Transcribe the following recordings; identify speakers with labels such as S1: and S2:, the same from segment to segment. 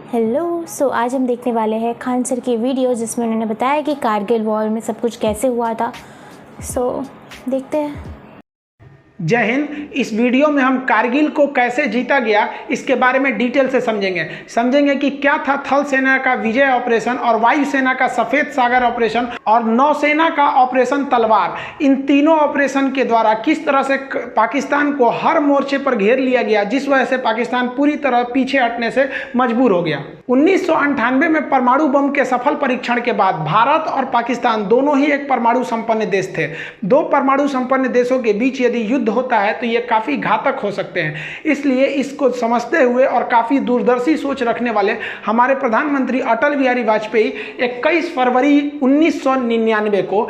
S1: सो आज हम देखने वाले हैं खान सर की वीडियो जिसमें उन्होंने बताया कि कारगिल वॉर में सब कुछ कैसे हुआ था। देखते हैं।
S2: जय हिंद। इस वीडियो में हम कारगिल को कैसे जीता गया इसके बारे में डिटेल से समझेंगे कि क्या था थल सेना का विजय ऑपरेशन और वायुसेना का सफेद सागर ऑपरेशन और नौसेना का ऑपरेशन तलवार। इन तीनों ऑपरेशन के द्वारा किस तरह से पाकिस्तान को हर मोर्चे पर घेर लिया गया, जिस वजह से पाकिस्तान पूरी तरह पीछे हटने से मजबूर हो गया। 1998 में परमाणु बम के सफल परीक्षण के बाद भारत और पाकिस्तान दोनों ही एक परमाणु संपन्न देश थे। दो परमाणु संपन्न देशों के बीच यदि युद्ध होता है तो ये काफी घातक हो सकते हैं। इसलिए इसको समझते हुए और काफी दूरदर्शी सोच रखने वाले हमारे प्रधानमंत्री अटल बिहारी वाजपेयी 21 फरवरी 1999 को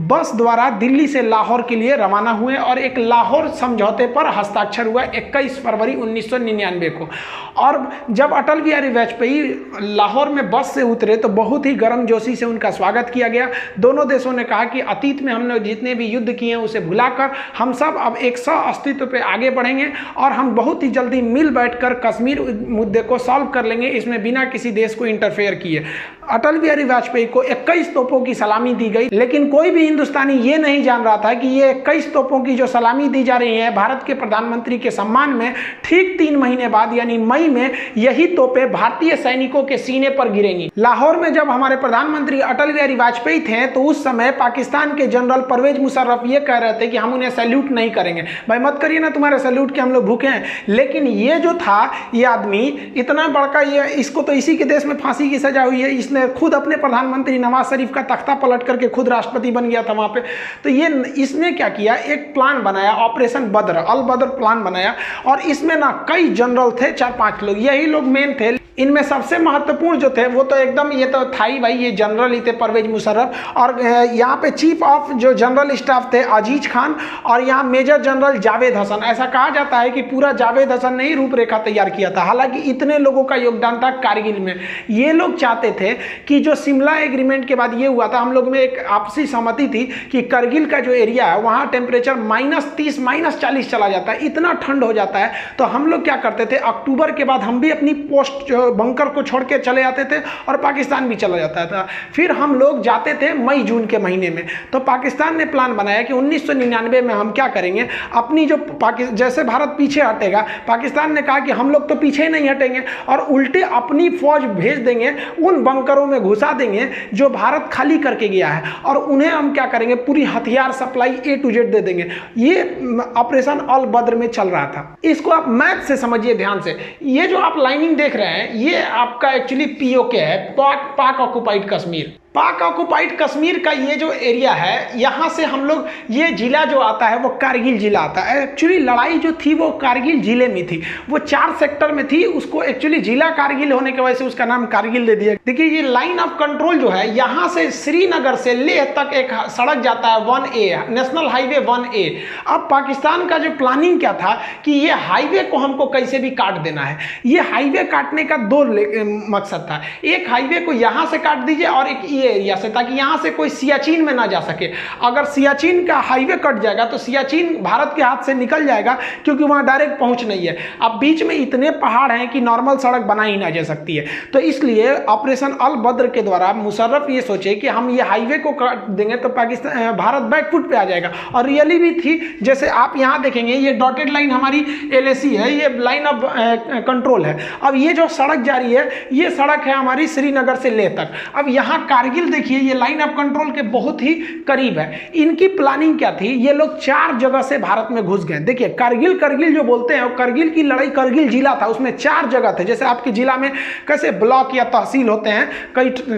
S2: बस द्वारा दिल्ली से लाहौर के लिए रवाना हुए और एक लाहौर समझौते पर हस्ताक्षर हुआ 21 फरवरी 1999 को। और जब अटल बिहारी वाजपेयी लाहौर में बस से उतरे तो बहुत ही गर्मजोशी से उनका स्वागत किया गया। दोनों देशों ने कहा कि अतीत में हमने जितने भी युद्ध किए हैं उसे भुलाकर हम सब अब एक सह अस्तित्व पे आगे बढ़ेंगे और हम बहुत ही जल्दी मिल बैठकर कश्मीर मुद्दे को सॉल्व कर लेंगे, इसमें बिना किसी देश को इंटरफेयर किए। अटल बिहारी वाजपेयी को 21 तोपों की सलामी दी गई, लेकिन कोई भी हिंदुस्तानी ये नहीं जान रहा था कि ये 21 तोपों की जो सलामी दी जा रही है भारत के प्रधानमंत्री के सम्मान में, ठीक 3 महीने बाद यानी मई में यही तोपें भारतीय सैनिकों के सीने पर गिरेंगी। लाहौर में जब हमारे प्रधानमंत्री अटल बिहारी वाजपेयी थे तो उस समय पाकिस्तान के जनरल परवेज मुशर्रफ ये कह रहे थे कि हम उन्हें सैल्यूट नहीं करेंगे। भाई मत करिए ना तुम्हारे सैल्यूट के हम लोग भूखे हैं। लेकिन ये जो था ये आदमी इतना बड़का, ये इसको तो इसी के देश में फांसी की सजा हुई है। इसने खुद अपने प्रधानमंत्री नवाज शरीफ का तख्ता पलट करके खुद राष्ट्रपति बन गया था वहां पे। तो ये इसने क्या किया, एक प्लान बनाया, ऑपरेशन बद्र, अल बद्र प्लान बनाया। और इसमें ना कई जनरल थे, 4-5 लोग, यही लोग मेन थे। इनमें सबसे महत्वपूर्ण जो थे वो तो एकदम ये तो था ही भाई, ये जनरल ही थे परवेज मुशर्रफ। और यहाँ पे चीफ ऑफ जो जनरल स्टाफ थे अजीज खान और यहाँ मेजर जनरल जावेद हसन। ऐसा कहा जाता है कि पूरा जावेद हसन ने ही रूपरेखा तैयार किया था। हालांकि इतने लोगों का योगदान था कारगिल में। ये लोग चाहते थे कि जो शिमला एग्रीमेंट के बाद ये हुआ था, हम लोग में एक आपसी सहमति थी कि करगिल का जो एरिया है वहाँ टेम्परेचर -30 -40 चला जाता है, इतना ठंड हो जाता है। तो हम लोग क्या करते थे, अक्टूबर के बाद हम भी अपनी पोस्ट बंकर को छोड़ के चले जाते थे और पाकिस्तान भी चला जाता था। फिर हम लोग जाते थे मई जून के महीने में। तो पाकिस्तान ने प्लान बनाया कि 1999 में हम क्या करेंगे, अपनी जो जैसे भारत पीछे हटेगा, पाकिस्तान ने कहा कि हम लोग तो पीछे नहीं हटेंगे और उल्टे अपनी फौज भेज देंगे, उन बंकरों में घुसा देंगे जो भारत खाली करके गया है, और उन्हें हम क्या करेंगे, पूरी हथियार सप्लाई A to Z दे देंगे। ये ऑपरेशन अल बद्र में चल रहा था। इसको आप मैथ से समझिए ध्यान से। ये जो आप लाइनिंग देख रहे हैं ये आपका एक्चुअली POK है, पाक ऑक्युपाइड कश्मीर। पाक ऑक्युपाइड कश्मीर का ये जो एरिया है, यहाँ से हम लोग, ये जिला जो आता है वो कारगिल जिला आता है। एक्चुअली लड़ाई जो थी वो कारगिल जिले में थी, वो 4 सेक्टर में थी। उसको एक्चुअली जिला कारगिल होने की वजह से उसका नाम कारगिल दे दिया। देखिए ये लाइन ऑफ कंट्रोल जो है, यहाँ से श्रीनगर से लेह तक एक सड़क जाता है 1A, नेशनल हाईवे 1A। अब पाकिस्तान का जो प्लानिंग क्या था कि ये हाईवे को हमको कैसे भी काट देना है। ये हाईवे काटने का 2 मकसद था। एक हाईवे को यहाँ से काट दीजिए और एक एरिया से, ताकि यहां से कोई सियाचिन में ना जा सके। अगर सियाचिन का हाईवे कट जाएगा तो सियाचिन भारत के हाथ से निकल जाएगा, क्योंकि वहां डायरेक्ट पहुंच नहीं है। अब बीच में इतने पहाड़ हैं कि नॉर्मल सड़क बना ही ना जा सकती है। तो इसलिए ऑपरेशन अल बद्र के द्वारा मुशर्रफ ये सोचे कि हम ये हाईवे को काट देंगे तो पाकिस्तान, भारत बैकफुट पे आ जाएगा। और रियली भी थी। जैसे आप यहां देखेंगे ये डॉटेड लाइन हमारी LAC है, ये लाइन ऑफ कंट्रोल है। अब ये जो सड़क जा रही है ये सड़क है हमारी श्रीनगर से लेह तक। अब यहां कारगिल देखिए ये लाइन ऑफ कंट्रोल के बहुत ही करीब है। इनकी प्लानिंग क्या थी, ये लोग 4 जगह से भारत में घुस गए। देखिए करगिल जो बोलते हैं, करगिल की लड़ाई करगिल जिला था, उसमें 4 जगह थे। जैसे आपके जिला में कैसे ब्लॉक या तहसील होते हैं,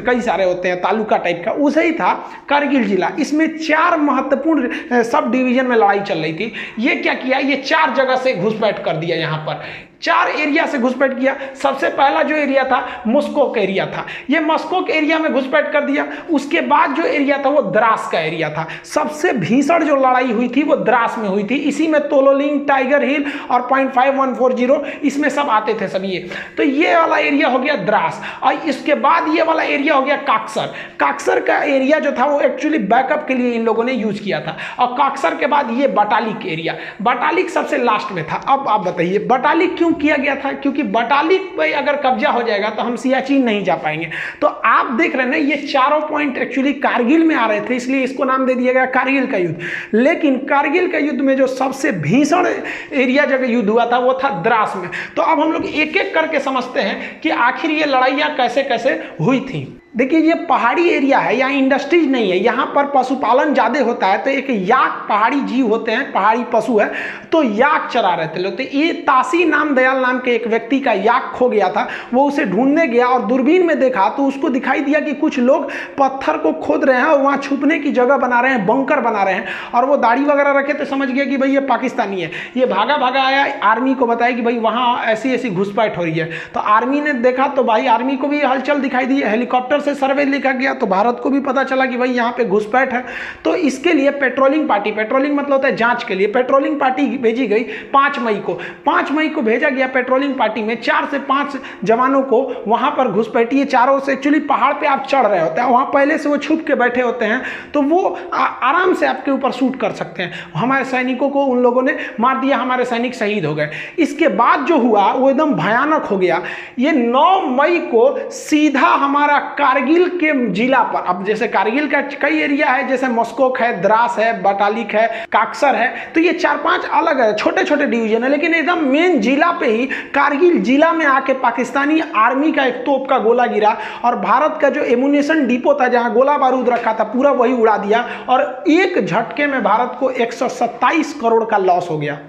S2: कई सारे होते हैं, तालुका टाइप का, उसे ही था करगिल जिला। इसमें 4 महत्वपूर्ण सब डिवीजन में लड़ाई चल रही थी। ये क्या किया, ये 4 जगह से घुसपैठ कर दिया। यहाँ पर 4 एरिया से घुसपैठ किया। सबसे पहला जो एरिया था मस्कोक एरिया था, ये मस्कोक एरिया में घुसपैठ कर दिया। उसके बाद जो एरिया था वो द्रास का एरिया था। सबसे भीषण जो लड़ाई हुई थी वो द्रास में हुई थी। इसी में तोलोलिंग, टाइगर हिल और 0.5140 इसमें सब आते थे सभी ये। तो ये वाला एरिया हो गया द्रास। और इसके बाद ये वाला एरिया हो गया काक्सर। काक्सर का एरिया जो था वो एक्चुअली बैकअप के लिए इन लोगों ने यूज किया था। और काक्सर के बाद ये बटालिक एरिया, बटालिक सबसे लास्ट में था। अब आप बताइए बटालिक क्यों क्यों किया गया था? क्योंकि बटालिक पे अगर कब्जा हो जाएगा तो हम सियाचिन नहीं जा पाएंगे। तो आप देख रहे हैं ना, ये चारों पॉइंट एक्चुअली कारगिल में आ रहे थे, इसलिए इसको नाम दे दिया गया कारगिल का युद्ध। लेकिन कारगिल का युद्ध में जो सबसे भीषण एरिया जगह युद्ध हुआ था वो था द्रास में। तो अब हम लोग एक एक करके समझते हैं कि आखिर ये लड़ाइयाँ कैसे कैसे हुई थी। देखिए, ये पहाड़ी एरिया है, यहाँ इंडस्ट्रीज नहीं है, यहाँ पर पशुपालन ज़्यादा होता है। तो एक याक पहाड़ी जीव होते हैं, पहाड़ी पशु है, तो याक चरा रहे थे लोग। तो ये तासी नाम दयाल नाम के एक व्यक्ति का याक खो गया था। वो उसे ढूंढने गया और दूरबीन में देखा तो उसको दिखाई दिया कि कुछ लोग पत्थर को खोद रहे हैं और वहाँ छुपने की जगह बना रहे हैं, बंकर बना रहे हैं। और वो दाढ़ी वगैरह रखे तो समझ गया कि भाई ये पाकिस्तानी है। ये भागा भागा आया, आर्मी को बताया कि भाई वहाँ ऐसी ऐसी घुसपैठ हो रही है। तो आर्मी ने देखा तो भाई आर्मी को भी हलचल दिखाई दी, हेलीकॉप्टर से सर्वे लिखा गया तो भारत को भी पता चला कि भाई यहाँ पे घुसपैठ है। तो इसके लिए पेट्रोलिंग पार्टी, पेट्रोलिंग मतलब होता है जांच के लिए, पेट्रोलिंग पार्टी भेजी गई 5 मई को। 5 मई को भेजा गया पेट्रोलिंग पार्टी में 4 से 5 जवानों को वहाँ पर घुसपैठी। चारों से एक्चुअली पहाड़ पे आप चढ़ रहे होते हैं, वहाँ पहले से वो छुप के बैठे होते हैं, तो वो आराम से आपके ऊपर शूट कर सकते हैं। हमारे सैनिकों को उन लोगों ने मार दिया, हमारे सैनिक शहीद हो गए। इसके बाद जो हुआ वो एकदम भयानक हो गया। ये 9 मई को सीधा हमारा कारगिल के जिला पर, अब जैसे कारगिल का कई एरिया है, जैसे मस्कोक है, द्रास है, बटालिक है, काक्सर है, तो ये 4-5 अलग है, छोटे छोटे डिवीजन है, लेकिन एकदम मेन जिला पे ही कारगिल जिला में आके पाकिस्तानी आर्मी का एक तोप का गोला गिरा और भारत का जो एमुनेशन डिपो था जहां गोला बारूद रखा था पूरा वही उड़ा दिया और एक झटके में भारत को 127 करोड़ का लॉस हो गया।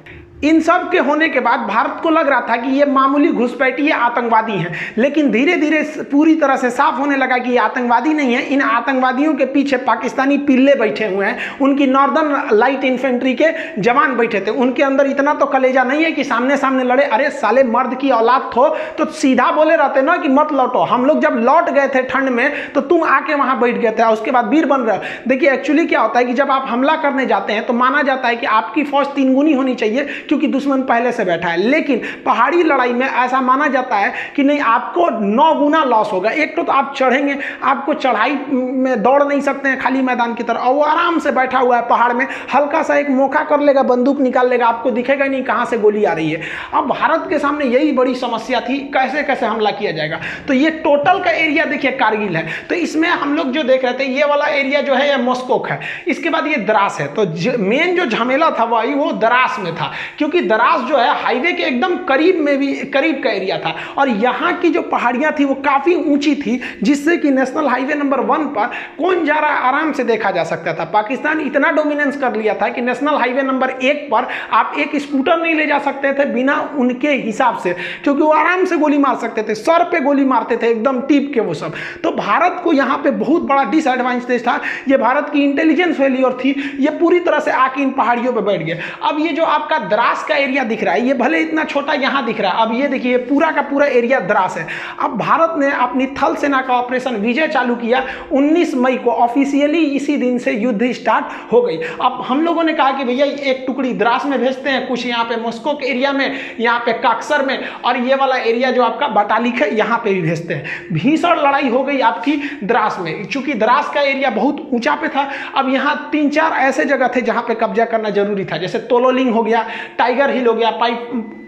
S2: इन सब के होने के बाद भारत को लग रहा था कि ये मामूली घुसपैठिए आतंकवादी हैं, लेकिन धीरे धीरे पूरी तरह से साफ होने लगा कि ये आतंकवादी नहीं है। इन आतंकवादियों के पीछे पाकिस्तानी पिल्ले बैठे हुए हैं, उनकी नॉर्दर्न लाइट इन्फेंट्री के जवान बैठे थे। उनके अंदर इतना तो कलेजा नहीं है कि सामने सामने लड़े। अरे साले, मर्द की औलाद हो तो सीधा बोले रहते ना कि मत लौटो। हम लोग जब लौट गए थे ठंड में तो तुम आके वहां बैठ गए थे, उसके बाद वीर बन रहे हो। देखिए एक्चुअली क्या होता है कि जब आप हमला करने जाते हैं तो माना जाता है कि आपकी फौज 3 गुनी होनी चाहिए क्योंकि दुश्मन पहले से बैठा है। लेकिन पहाड़ी लड़ाई में ऐसा माना जाता है कि नहीं, आपको 9 गुना लॉस होगा। एक तो आप चढ़ेंगे, आपको चढ़ाई में दौड़ नहीं सकते हैं खाली मैदान की तरह, और वो आराम से बैठा हुआ है पहाड़ में, हल्का सा एक मौका कर लेगा, बंदूक निकाल लेगा, आपको दिखेगा नहीं कहां से गोली आ रही है। अब भारत के सामने यही बड़ी समस्या थी, कैसे कैसे हमला किया जाएगा। तो ये टोटल का एरिया देखिए कारगिल है, तो इसमें हम लोग जो देख रहे थे ये वाला एरिया जो है ये मस्कोक है, इसके बाद ये द्रास है। तो मेन जो झमेला था वही वो द्रास में था, क्योंकि द्रास जो है हाईवे के एकदम करीब में भी करीब का एरिया था और यहाँ की जो पहाड़ियाँ थी वो काफ़ी ऊंची थी, जिससे कि नेशनल हाईवे नंबर 1 पर कौन जा रहा है आराम से देखा जा सकता था। पाकिस्तान इतना डोमिनेंस कर लिया था कि नेशनल हाईवे नंबर 1 पर आप एक स्कूटर नहीं ले जा सकते थे बिना उनके हिसाब से, क्योंकि वो आराम से गोली मार सकते थे, सर पे गोली मारते थे एकदम टीप के वो सब। तो भारत को यहाँ पे बहुत बड़ा डिसएडवांटेज था, ये भारत की इंटेलिजेंस फेलियर थी, ये पूरी तरह से आके इन पहाड़ियों पर बैठ गए। अब ये जो आपका द्रास का एरिया दिख रहा है, ये भले इतना छोटा यहाँ दिख रहा है, अब ये देखिए पूरा का पूरा एरिया द्रास है। अब भारत ने अपनी थल सेना का ऑपरेशन विजय चालू किया 19 मई को, ऑफिशियली इसी दिन से युद्ध स्टार्ट हो गई। अब हम लोगों ने कहा कि भैया एक टुकड़ी द्रास में भेजते हैं, कुछ यहाँ पे मस्कोक एरिया में, यहाँ पे काक्सर में, और ये वाला एरिया जो आपका बटालिक है यहाँ पे भी भेजते हैं। भीषण लड़ाई हो गई आपकी द्रास में, चूंकि द्रास का एरिया बहुत ऊंचा पे था। अब यहाँ 3-4 ऐसे जगह थे जहाँ पे कब्जा करना जरूरी था, जैसे तोलोलिंग हो गया, टाइगर हिल हो गया,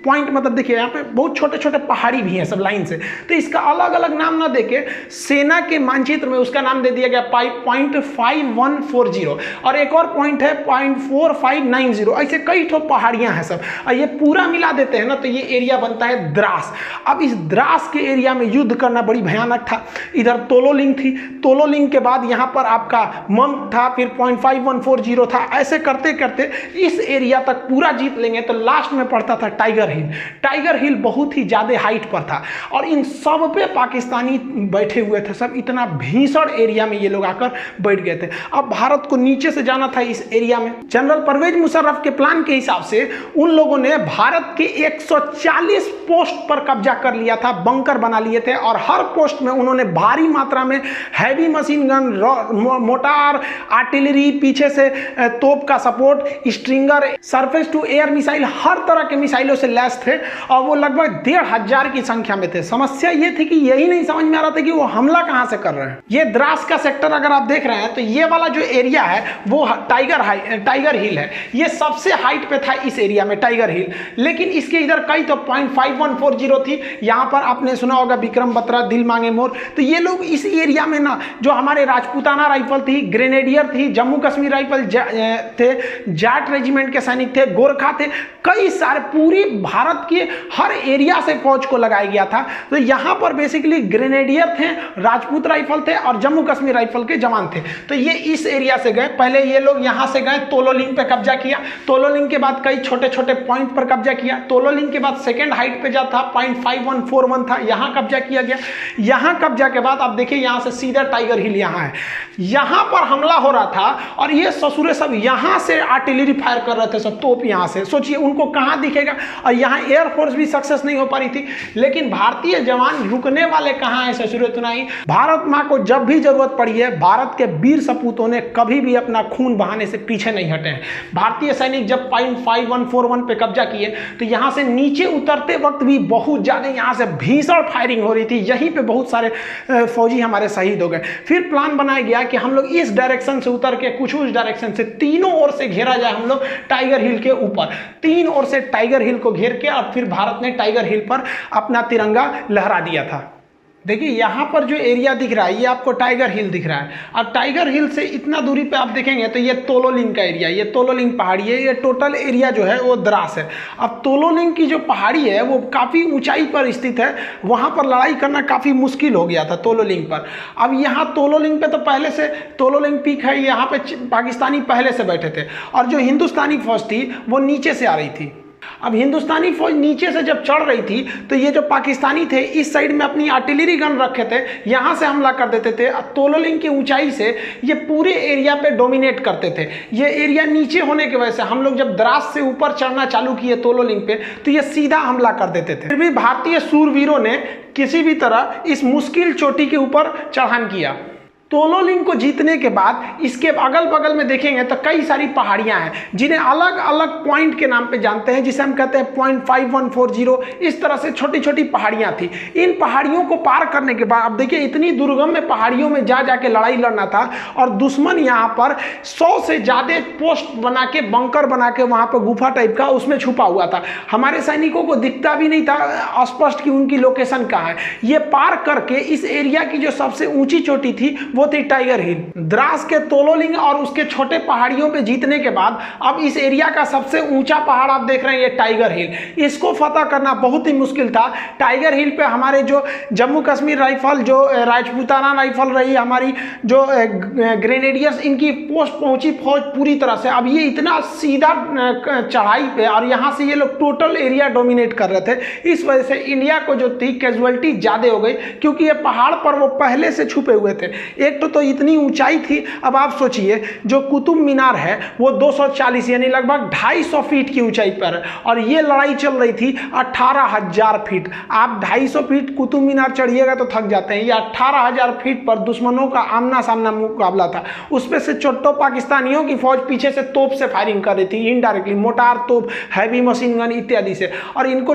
S2: पॉइंट मतलब देखिए यहाँ पे बहुत छोटे छोटे पहाड़ी भी हैं सब लाइन से, तो इसका अलग अलग नाम ना देके सेना के मानचित्र में उसका नाम दे दिया गया पॉइंट 5140, और एक और पॉइंट है पॉइंट 4590। ऐसे कई ठो पहाड़ियां हैं सब, और ये पूरा मिला देते हैं ना तो ये एरिया बनता है द्रास। अब इस द्रास के एरिया में युद्ध करना बड़ी भयानक था। इधर तोलोलिंग थी, तोलोलिंग के बाद यहाँ पर आपका मम था, फिर पॉइंट 5140 था। ऐसे करते करते इस एरिया तक पूरा जीत लेंगे तो लास्ट में पड़ता था टाइगर हिल। टाइगर हिल बहुत ही ज्यादा हाइट पर था और इन सब पे पाकिस्तानी बैठे हुए थे सब, इतना भीषण एरिया में ये लोग आकर बैठ गए थे। अब भारत को नीचे से जाना था इस एरिया में। जनरल परवेज मुशर्रफ के प्लान के हिसाब से उन लोगों ने भारत के 140 पोस्ट पर कब्जा कर लिया था, बंकर बना लिए थे, और हर पोस्ट में उन्होंने भारी मात्रा में heavy machine gun, mortar, artillery, पीछे से तोप का support, stinger, surface to air missile, हर तरह के मिसाइलों से लैस थे और वो लगभग 1500 की संख्या में थे। समस्या ये थी कि यही नहीं समझ में आ रहा था कि वो हमला कहां से कर रहे हैं। ये द्रास का सेक्टर अगर आप देख रहे हैं तो ये वाला जो एरिया है वो टाइगर हिल है। ये सबसे हाइट पे था इस एरिया में टाइगर हिल, लेकिन इसके इधर कई तो 0.5140 थी। यहां पर आपने सुना होगा विक्रम बत्रा, दिल मांगे मोर। तो ये लोग इस एरिया में ना जो हमारे राजपूताना राइफल थी, ग्रेनेडियर थी, जम्मू कश्मीर राइफल थे, जाट रेजिमेंट के सैनिक थे, गोरखा थे, कई सारे पूरी भारत के हर एरिया से फौज को लगाया गया था। तो यहां पर बेसिकली ग्रेनेडियर थे, राजपूत राइफल थे और जम्मू कश्मीर राइफल के जवान थे। तो ये इस एरिया से गए। पहले ये लोग यहां से गए, तोलोलिंग पे कब्जा किया। तोलोलिंग के बाद कई छोटे छोटे पॉइंट पर कब्जा किया। तोलोलिंग के बाद सेकेंड हाइट पे जा था 0.5141 था, यहां कब्जा किया गया। यहां कब्जा के बाद आप देखिए यहां से सीधा टाइगर हिल यहां है। यहां पर हमला हो रहा था और ये ससुरे सब यहां से आर्टिलरी फायर कर रहे थे, सब तोप यहां से। सोचिए उनको कहां दिखेगा। और यहां एयरफोर्स भी सक्सेस नहीं हो पा रही थी, लेकिन भारतीय जवान रुकने वाले कहां है ससुरे तुनाई। भारत मां को जब भी जरूरत पड़ी है, भारत के वीर सपूतों ने कभी भी अपना खून बहाने से पीछे नहीं हटे हैं। भारतीय सैनिक जब 0.5141 पे कब्जा किए तो यहां से नीचे उतरते वक्त भी बहुत ज्यादा यहां से भीषण फायरिंग हो रही थी। यहीं पे बहुत सारे फौजी हमारे शहीद हो गए। फिर प्लान बनाया गया कि हम लोग इस डायरेक्शन से उतर के कुछ उस डायरेक्शन से तीनों ओर से घेरा जाए हम लोग टाइगर हिल के ऊपर। तीन ओर से टाइगर हिल को घेर के अब फिर भारत ने टाइगर हिल पर अपना तिरंगा लहरा दिया था। देखिए यहाँ पर जो एरिया दिख रहा है ये आपको टाइगर हिल दिख रहा है। अब टाइगर हिल से इतना दूरी पे आप देखेंगे तो ये तोलोलिंग का एरिया, ये तोलोलिंग पहाड़ी है। ये टोटल एरिया जो है वो द्रास है। अब तोलोलिंग की जो पहाड़ी है वो काफ़ी ऊंचाई पर स्थित है, वहाँ पर लड़ाई करना काफ़ी मुश्किल हो गया था तोलोलिंग पर। अब यहाँ तोलोलिंग पे तो पहले से तोलोलिंग पीक है, यहाँ पे पाकिस्तानी पहले से बैठे थे और जो हिंदुस्तानी फौज थी वो नीचे से आ रही थी। अब हिंदुस्तानी फौज नीचे से जब चढ़ रही थी तो ये जो पाकिस्तानी थे इस साइड में अपनी आर्टिलरी गन रखे थे, यहाँ से हमला कर देते थे। तोलोलिंग की ऊंचाई से ये पूरे एरिया पे डोमिनेट करते थे। ये एरिया नीचे होने की वजह से हम लोग जब द्रास से ऊपर चढ़ना चालू किए तोलोलिंग पे तो ये सीधा हमला कर देते थे। फिर भी भारतीय सूरवीरों ने किसी भी तरह इस मुश्किल चोटी के ऊपर चढ़ान किया। तोलोलिंग को जीतने के बाद इसके अगल बगल में देखेंगे तो कई सारी पहाड़ियां हैं जिन्हें अलग अलग पॉइंट के नाम पे जानते हैं, जिसे हम कहते हैं 0.5140। इस तरह से छोटी छोटी पहाड़ियां थी। इन पहाड़ियों को पार करने के बाद अब देखिए इतनी दुर्गम में पहाड़ियों में जा जाके लड़ाई लड़ना था और दुश्मन यहाँ पर 100 से ज़्यादा पोस्ट बना के, बंकर बना के वहाँ पर गुफा टाइप का उसमें छुपा हुआ था। हमारे सैनिकों को दिखता भी नहीं था स्पष्ट कि उनकी लोकेशन कहाँ है। ये पार करके इस एरिया की जो सबसे ऊंची चोटी थी वो थी टाइगर हिल। द्रास के तोलोलिंग और उसके छोटे पहाड़ियों पे जीतने के बाद अब इस एरिया का सबसे ऊंचा पहाड़ आप देख रहे हैं ये टाइगर हिल। इसको फतह करना बहुत ही मुश्किल था। टाइगर हिल पे हमारे जो जम्मू कश्मीर राइफल, जो राजपूताना राइफल रही, हमारी जो ग्रेनेडियर्स, इनकी पोस्ट पहुंची फौज पूरी तरह से। अब ये इतना सीधा चढ़ाई पे और यहाँ से ये लोग टोटल एरिया डोमिनेट कर रहे थे। इस वजह से इंडिया को जो थी कैजुअलिटी ज़्यादा हो गई, क्योंकि ये पहाड़ पर वो पहले से छुपे हुए थे। एक तो इतनी ऊंचाई थी। अब आप सोचिए जो कुतुब मीनार है वो 240 यानी लगभग 250 फीट की ऊंचाई पर है और ये लड़ाई चल रही थी 18,000 फीट। आप 250 फीट कुतुब मीनार चढ़िएगा तो थक जाते हैं। ये 18,000 फीट पर दुश्मनों का आमना सामना मुकाबला था। उसमें से चोट्टो पाकिस्तानियों की फौज पीछे से तोप से फायरिंग कर रही थी, इनडायरेक्टली मोटार तोप, हैवी मशीन गन इत्यादि से। और इनको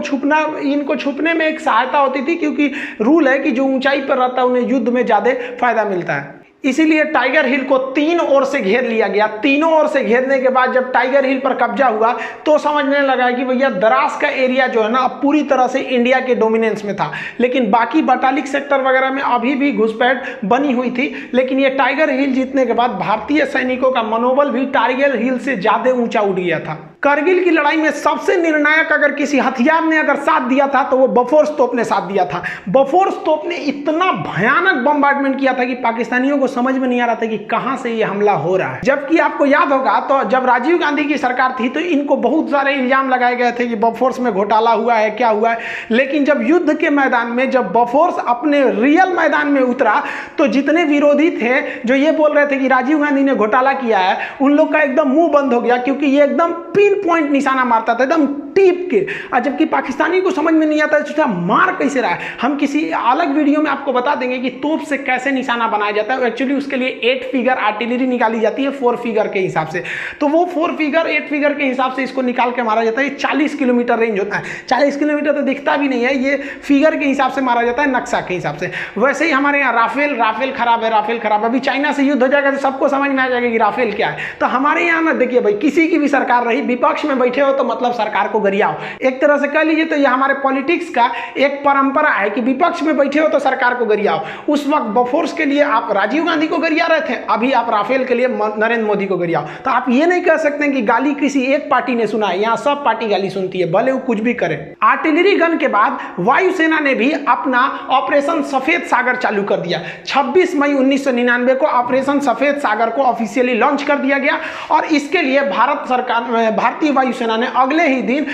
S2: छुपने में एक सहायता होती थी, क्योंकि रूल है कि जो ऊंचाई पर रहता है उन्हें युद्ध में ज्यादा फायदा मिलता है। इसीलिए टाइगर हिल को तीन ओर से घेर लिया गया। तीनों ओर से घेरने के बाद जब टाइगर हिल पर कब्जा हुआ तो समझने लगा कि भैया द्रास का एरिया जो है ना अब पूरी तरह से इंडिया के डोमिनेंस में था। लेकिन बाकी बटालिक सेक्टर वगैरह में अभी भी घुसपैठ बनी हुई थी। लेकिन ये टाइगर हिल जीतने के बाद भारतीय सैनिकों का मनोबल भी टाइगर हिल से ज्यादा ऊंचा उठ गया था। करगिल की लड़ाई में सबसे निर्णायक अगर किसी हथियार ने अगर साथ दिया था तो वो बफोर्स तोप ने साथ दिया था। बफोर्स तोप ने इतना भयानक बम्बार्डमेंट किया था कि पाकिस्तानियों को समझ में नहीं आ रहा था कि कहां से ये हमला हो रहा है। जबकि आपको याद होगा तो जब राजीव गांधी की सरकार थी तो इनको बहुत सारे इल्जाम लगाए गए थे कि बफोर्स में घोटाला हुआ है, क्या हुआ है। लेकिन जब युद्ध के मैदान में जब बफोर्स अपने रियल मैदान में उतरा तो जितने विरोधी थे जो ये बोल रहे थे कि राजीव गांधी ने घोटाला किया है, उन लोग का एकदम मुंह बंद हो गया, क्योंकि ये एकदम पिन पॉइंट निशाना मारता था, एकदम टीप के, और जबकि पाकिस्तानी को समझ में नहीं आता है मार कैसे रहा है। हम किसी अलग वीडियो में आपको बता देंगे कि तोप से कैसे निशाना बनाया जाता है। एक्चुअली उसके लिए 8 फिगर आर्टिलरी निकाली जाती है 4 फिगर के हिसाब से, तो वो 4 फिगर 8 फिगर के हिसाब से इसको निकाल के मारा जाता है। 40 किलोमीटर रेंज होता है, 40 किलोमीटर तो दिखता भी नहीं है, ये फिगर के हिसाब से मारा जाता है, नक्शा के हिसाब से। वैसे ही हमारे यहाँ राफेल खराब है, राफेल खराब है। अभी चाइना से युद्ध हो जाएगा तो सबको समझ में आ जाएगा कि राफेल क्या है। तो हमारे यहाँ ना देखिए भाई, किसी की भी सरकार रही, विपक्ष में बैठे हो तो मतलब सरकार को गरियाओ, एक तरह से कह लीजिए। तो ये हमारे पॉलिटिक्स का एक परंपरा है कि विपक्ष में बैठे हो तो सरकार को गरियाओ। उस वक्त बोफोर्स के लिए आप राजीव गांधी को गरिया रहे थे, अभी आप राफेल के लिए नरेंद्र मोदी को गरियाओ। तो आप ये नहीं कह सकते कि गाली किसी एक पार्टी ने सुना है, यहाँ सब पार्टी गाली सुनती है, भले वो कुछ भी करे। आर्टिलरी गन के बाद वायुसेना ने भी अपना ऑपरेशन सफेद सागर चालू कर दिया। 26 मई 1999 को ऑपरेशन सफेद सागर को ऑफिशियली लॉन्च कर दिया गया, और इसके लिए भारतीय वायुसेना ने अगले ही दिन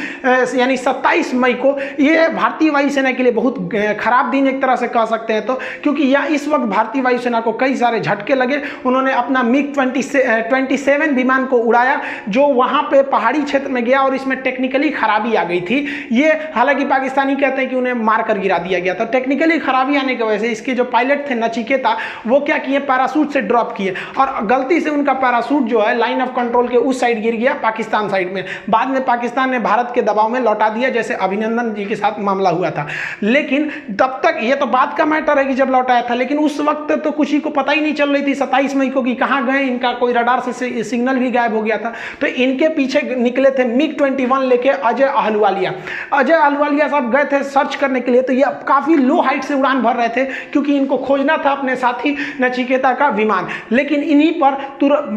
S2: यानी 27 मई को, ये भारतीय वायुसेना के लिए बहुत खराब दिन एक तरह से कह सकते हैं, तो क्योंकि यह इस वक्त भारतीय वायुसेना को कई सारे झटके लगे। उन्होंने अपना मिग 27 विमान को उड़ाया, जो वहां पे पहाड़ी क्षेत्र में गया और इसमें टेक्निकली खराबी आ गई थी। ये हालांकि पाकिस्तानी कहते हैं कि उन्हें मारकर गिरा दिया गया था। टेक्निकली खराबी आने की वजह से इसके जो पायलट थे नचिकेता, वो क्या किए, पैराशूट से ड्रॉप किए, और गलती से उनका पैराशूट जो है लाइन ऑफ कंट्रोल के उस साइड गिर गया, पाकिस्तान साइड में। बाद में पाकिस्तान ने भारत के दबाव में लौटा दिया, जैसे अभिनंदन जी के साथ मामला हुआ था। लेकिन तब तक ये तो बात का मैटर है कि जब लौटाया था, लेकिन उस वक्त तो कुछ ही को पता ही नहीं चल रही थी 27 मई को कि कहाँ गए, इनका कोई रडार से सिग्नल भी गायब हो गया था। तो इनके पीछे निकले थे मिग 21 लेके अजय अहलुवालिया। अजय अहलुवालिया साहब गए थे सर्च करने के लिए, तो ये काफी लो हाइट से उड़ान भर रहे थे, क्योंकि इनको खोजना था अपने साथी नचिकेता का विमान। लेकिन इन्हीं पर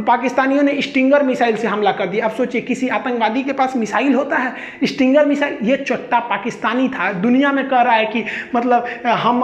S2: पाकिस्तानियों ने स्टिंगर मिसाइल से हमला कर दिया। अब सोचिए, किसी आतंकवादी के पास मिसाइल होता है, स्टिंगर मिसाइल। ये चोट्टा पाकिस्तानी था, दुनिया में कह रहा है कि मतलब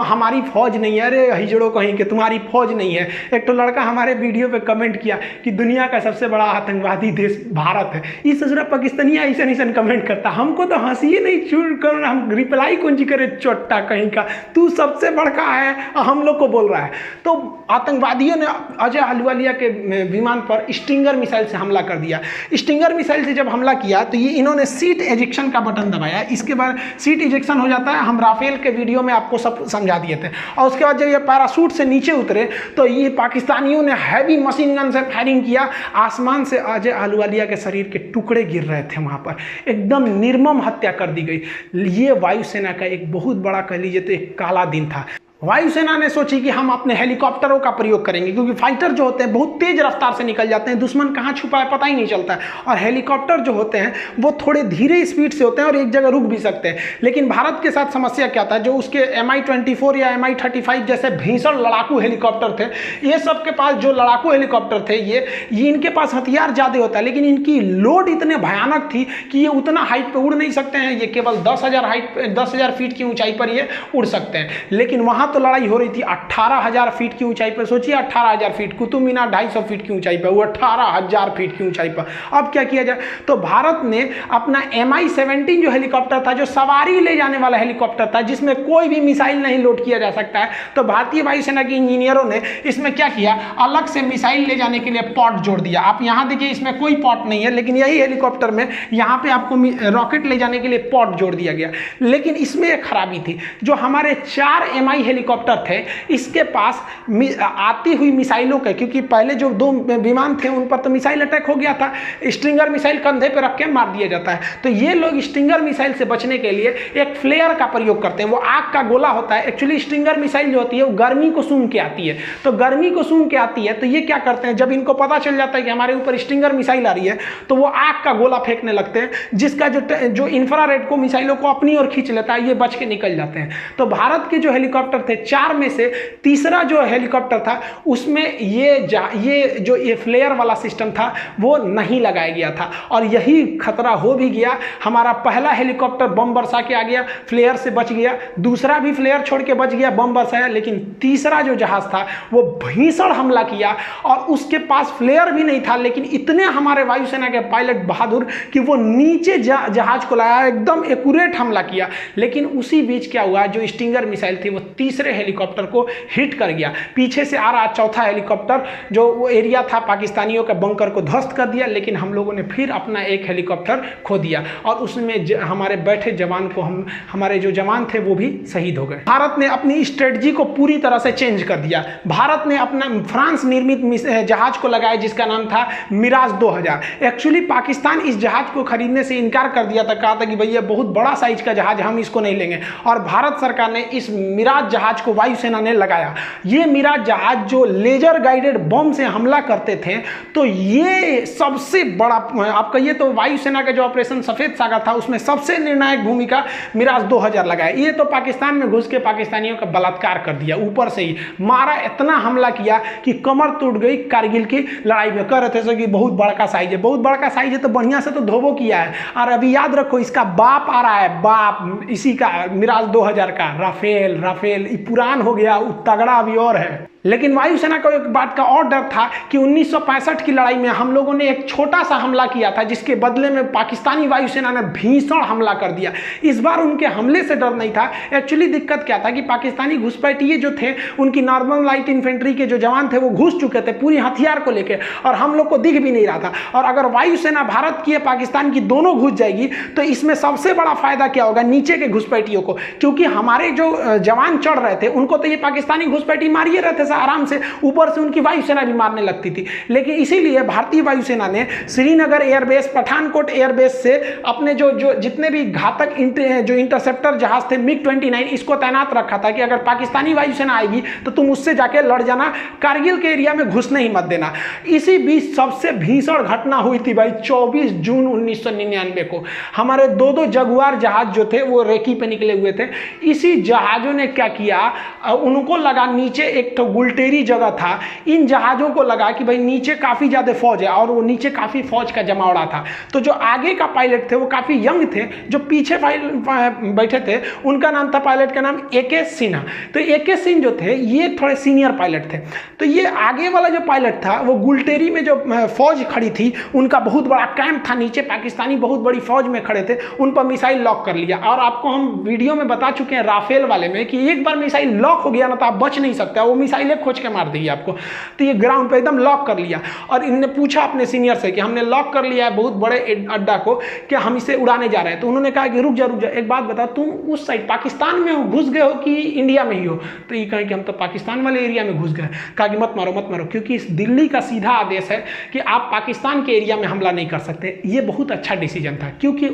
S2: हमारी फौज नहीं है। अरे हिजड़ो कहीं कि तुम्हारी फौज नहीं है। एक तो लड़का हमारे वीडियो पे कमेंट किया कि दुनिया का सबसे बड़ा आतंकवादी देश भारत है। इस ससुरा पाकिस्तानी ऐसा कमेंट करता, हमको तो हंसी ही नहीं छूट कर, हम रिप्लाई कौन जी करे, चोट्टा कहीं का, तू सबसे बड़का है, हम लोग को बोल रहा है। तो आतंकवादियों ने अजय अहलुवालिया के विमान पर स्टिंगर मिसाइल से हमला कर दिया। स्टिंगर मिसाइल से जब हमला किया तो ये इन्होंने सीट एजेक्शन का बटन दबाया। इसके बाद सीट एजेक्शन हो जाता है, हम राफेल के वीडियो में आपको सब समझा दिए थे। और उसके बाद जब ये पैराशूट से नीचे उतरे तो ये पाकिस्तानियों ने हैवी मशीन गन से फायरिंग किया। आसमान से अजय अहलुवालिया के शरीर के टुकड़े गिर रहे थे, वहां पर एकदम निर्मम हत्या कर दी गई। ये वायुसेना का एक बहुत बड़ा, कह लीजिए तो एक काला दिन था। वायुसेना ने सोची कि हम अपने हेलीकॉप्टरों का प्रयोग करेंगे, क्योंकि फाइटर जो होते हैं बहुत तेज रफ्तार से निकल जाते हैं, दुश्मन कहाँ छुपा है पता ही नहीं चलता है। और हेलीकॉप्टर जो होते हैं वो थोड़े धीरे स्पीड से होते हैं और एक जगह रुक भी सकते हैं। लेकिन भारत के साथ समस्या क्या था, जो उसके Mi-24 या Mi-35 जैसे भीषण लड़ाकू हेलीकॉप्टर थे, ये सब के पास जो लड़ाकू हेलीकॉप्टर थे, ये इनके पास हथियार ज़्यादा होता है, लेकिन इनकी लोड इतने भयानक थी कि ये उतना हाइट पर उड़ नहीं सकते हैं। ये केवल 10,000 फीट की ऊंचाई पर ये उड़ सकते हैं। लेकिन वहाँ तो लड़ाई हो रही थी 18,000 फीट की ऊंचाई पर। सोचिए 18,000 फीट, कुतुब मीनार 250 फीट की ऊंचाई पर, वो 18,000 फीट की ऊंचाई पर। अब क्या किया जाए, तो भारत ने अपना Mi-17 जो हेलीकॉप्टर था, जो सवारी ले जाने वाला हेलीकॉप्टर था, जिसमें कोई भी मिसाइल नहीं लोड किया जा सकता है, तो भारतीय वायुसेना के इंजीनियरों ने इसमें क्या किया, अलग से मिसाइल ले जाने के लिए पॉट जोड़ दिया। आप यहाँ देखिए, इसमें कोई पॉट नहीं है, लेकिन यही हेलीकॉप्टर में यहाँ पे आपको रॉकेट ले जाने के लिए पॉट जोड़ दिया गया। लेकिन इसमें एक खराबी थी, जो हमारे 4 Mi हेलीकॉप्टर थे, इसके पास आती हुई मिसाइलों के, क्योंकि पहले जो 2 विमान थे उन पर तो मिसाइल अटैक हो गया था, स्ट्रिंगर मिसाइल कंधे पे रख के मार दिया जाता है। तो ये लोग स्ट्रिंगर मिसाइल से बचने के लिए एक फ्लेयर का प्रयोग करते हैं। वो आग का गोला होता है। एक्चुअली स्ट्रिंगर मिसाइल जो होती है वो गर्मी को सूंघ के आती है, तो गर्मी को सूंघ के आती है, तो ये क्या करते हैं, जब इनको पता चल जाता है कि हमारे ऊपर स्ट्रिंगर मिसाइल आ रही है, तो वो आग का गोला फेंकने लगते हैं, जिसका जो इंफ्रारेड को मिसाइलों को अपनी ओर खींच लेता है, ये बच के निकल जाते हैं। तो भारत के जो हेलीकॉप्टर थे, 4 में से तीसरा जो हेलीकॉप्टर था, उसमें ये फ्लेयर वाला सिस्टम था, वो नहीं लगाया गया था, और यही खतरा हो भी गया। हमारा पहला हेलीकॉप्टर बम बरसा के आ गया, फ्लेयर से बच गया, दूसरा भी फ्लेयर छोड़ के बच गया, बम बरसाया, लेकिन तीसरा जो जहाज था वो भीषण हमला किया, और उसके पास फ्लेयर भी नहीं था, लेकिन इतने हमारे वायुसेना के पायलट बहादुर कि वो नीचे जहाज को लाया, एकदम एक्यूरेट हमला किया। लेकिन उसी बीच क्या हुआ, जो स्टिंगर मिसाइल थी वो तीसरे हेलीकॉप्टर को हिट कर गया। पीछे से आ रहा चौथा हेलीकॉप्टर जो वो एरिया था पाकिस्तानियों के बंकर को ध्वस्त कर दिया, लेकिन हम लोगों ने फिर अपना एक हेलीकॉप्टर खो दिया और उसमें हमारे बैठे जवान को हमारे जो जवान थे वो भी शहीद हो गए। भारत ने अपनी स्ट्रेटजी को पूरी तरह से चेंज कर दिया। भारत ने अपना फ्रांस निर्मित जहाज को लगाया जिसका नाम था मिराज 2000। एक्चुअली पाकिस्तान इस जहाज को खरीदने से इनकार कर दिया था, कहा था कि भैया बहुत बड़ा साइज का जहाज, हम इसको नहीं लेंगे। और भारत सरकार ने इस मिराज जहाज को वायुसेना ने लगाया। ये मिराज जहाज जो लेजर गाइडेड बम से हमला करते थे, तो ये सबसे बड़ा, आप कहिए तो वायुसेना का जो ऑपरेशन सफेद सागर था उसमें सबसे निर्णायक भूमिका मिराज 2000 लगाया। ये तो पाकिस्तान में घुस के पाकिस्तानियों का बलात्कार कर दिया, ऊपर से ही मारा, इतना हमला किया कि कमर टूट गई कारगिल की लड़ाई में। कह रहे थे कि बहुत बड़ा साइज है, बहुत बड़ा साइज है तो बढ़िया से तो धोबो किया है। और अभी याद रखो इसका बाप आ रहा है, बाप इसी का मिराज 2000 का राफेल पुरान हो गया, तगड़ा अभी और है। लेकिन वायुसेना को एक बात का और डर था कि 1965 की लड़ाई में हम लोगों ने एक छोटा सा हमला किया था जिसके बदले में पाकिस्तानी वायुसेना ने भीषण हमला कर दिया। इस बार उनके हमले से डर नहीं था। एक्चुअली दिक्कत क्या था कि पाकिस्तानी घुसपैठिए जो थे, उनकी नॉर्मल लाइट इन्फेंट्री के जो जवान थे वो घुस चुके थे पूरी हथियार को लेकर, और हम लोग को दिख भी नहीं रहा था। और अगर वायुसेना भारत की या पाकिस्तान की दोनों घुस जाएगी तो इसमें सबसे बड़ा फायदा क्या होगा, नीचे के घुसपैठियों को, क्योंकि हमारे जो जवान चढ़ रहे थे उनको तो ये पाकिस्तानी घुसपैठी मारिए रहते आराम से, ऊपर से उनकी वायुसेना भी मारने लगती थी। लेकिन इसीलिए भारतीय वायुसेना ने श्रीनगर एयरबेस, पठानकोट एयरबेस से अपने जो जितने भी घातक जो इंटरसेप्टर जहाज थे MiG-29 इसको तैनात रखा था कि अगर पाकिस्तानी वायुसेना आएगी तो तुम उससे जाके लड़ जाना, कारगिल के एरिया में घुसने ही मत देना। इसी बीच सबसे भीषण घटना हुई थी भाई 24 जून 1999 को। हमारे दो जगुआर जहाज जो थे वो रेकी पे निकले हुए थे। इसी जहाजों ने क्या किया, उनको लगा नीचे एक तो गुलटेरी जगह था, इन जहाजों को लगा कि भाई नीचे काफी ज्यादा फौज है, और वो नीचे काफी फौज का जमावड़ा था। तो जो आगे का पायलट थे वो काफी यंग थे, जो पीछे बैठे थे उनका नाम था, पायलट का नाम AK सिन्हा। तो AK सिंह जो थे ये थोड़े सीनियर पायलट थे। तो ये आगे वाला जो पायलट था वो गुलटेरी में जो फौज खड़ी थी उनका बहुत बड़ा कैंप था, नीचे पाकिस्तानी बहुत बड़ी फौज में खड़े थे, उन पर मिसाइल लॉक कर लिया। और आपको हम वीडियो में बता चुके हैं राफेल वाले में कि एक बार मिसाइल लॉक हो गया ना तो आप बच नहीं सकते, वो मिसाइलें खोज के मार देगी आपको। तो ये ग्राउंड पे एकदम लॉक कर लिया, और इन्होंने पूछा अपने सीनियर से कि हमने लॉक कर लिया है बहुत बड़े अड्डा को, कि हम इसे उड़ाने जा रहे हैं। तो उन्होंने कहा कि रुक जा, एक बात बता, तुम उस साइड पाकिस्तान में हो, घुस गए हो कि इंडिया में ही हो? तो ये कहे कि हम तो पाकिस्तान वाले एरिया में घुस गए। कहा कि मत मारो, क्योंकि इस दिल्ली का सीधा आदेश है कि आप पाकिस्तान के एरिया में हमला नहीं कर सकते। ये बहुत अच्छा डिसीजन था, क्योंकि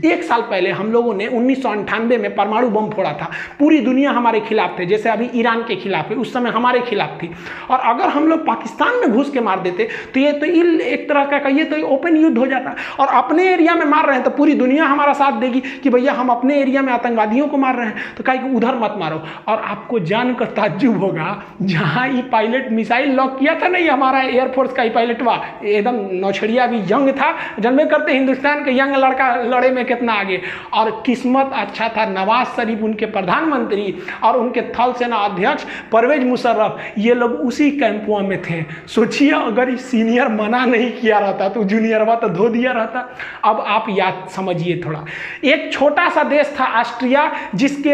S2: एक साल पहले हम लोगों ने 1998 में परमाणु बम फोड़ा था, पूरी दुनिया हमारे खिलाफ थे, जैसे अभी ईरान के खिलाफ है, उस समय हमारे खिलाफ थी। और अगर हम लोग पाकिस्तान में घुस के मार देते तो ये तो एक तरह का ये तो ओपन युद्ध हो जाता। और अपने एरिया में मार रहे हैं तो पूरी दुनिया हमारा साथ देगी कि भैया हम अपने एरिया में आतंकवादियों को मार रहे हैं, तो कहे कि उधर मत मारो। और आपको जानकर ताज्जुब होगा, जहां ये पायलट मिसाइल लॉक किया था नहीं, हमारा एयरफोर्स का ही पायलट हुआ, एकदम नौछड़िया भी यंग था, जानबे करते हिंदुस्तान के यंग लड़का लड़े में कितना आगे। और किस्मत अच्छा था, नवाज शरीफ उनके प्रधानमंत्री और उनके थल सेना अध्यक्ष परवेज मुशर्रफ, ये लोग उसी कैंपों में थे। सोचिए अगर सीनियर मना नहीं किया रहता तो जूनियरवा तो धो दिया रहता। अब आप याद समझिए थोड़ा, एक छोटा सा देश था ऑस्ट्रिया, जिसके